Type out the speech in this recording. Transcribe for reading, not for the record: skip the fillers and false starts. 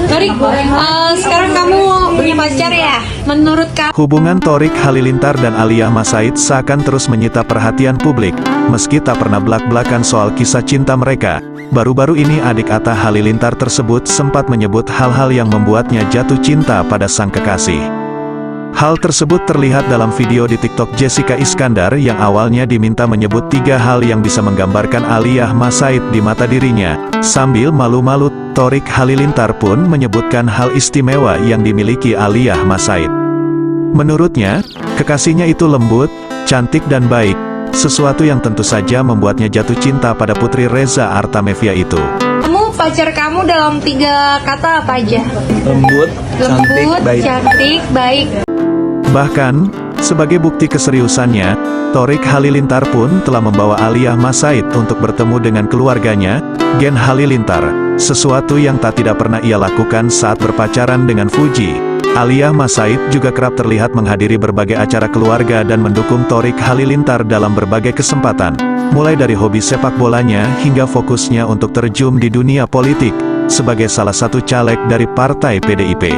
Torik, sekarang kamu punya pacar ya? Menurut kamu? Hubungan Torik Halilintar dan Aliyah Mas Said seakan terus menyita perhatian publik, meski tak pernah belak-belakan soal kisah cinta mereka. Baru-baru ini adik Atta Halilintar tersebut sempat menyebut hal-hal yang membuatnya jatuh cinta pada sang kekasih. Hal tersebut terlihat dalam video di TikTok Jessica Iskandar yang awalnya diminta menyebut 3 hal yang bisa menggambarkan Aliyah Mas Said di mata dirinya. Sambil malu-malu, Torik Halilintar pun menyebutkan hal istimewa yang dimiliki Aliyah Mas Said. Menurutnya, kekasihnya itu lembut, cantik dan baik, sesuatu yang tentu saja membuatnya jatuh cinta pada putri Reza Artamevia itu. Pacar kamu dalam 3 kata apa aja? Lembut, cantik, baik. Bahkan, sebagai bukti keseriusannya, Torik Halilintar pun telah membawa Aliyah Mas Said untuk bertemu dengan keluarganya, Gen Halilintar, sesuatu yang tidak pernah ia lakukan saat berpacaran dengan Fuji. Aliyah Mas Said juga kerap terlihat menghadiri berbagai acara keluarga dan mendukung Torik Halilintar dalam berbagai kesempatan, mulai dari hobi sepak bolanya hingga fokusnya untuk terjun di dunia politik, sebagai salah satu caleg dari Partai PDIP.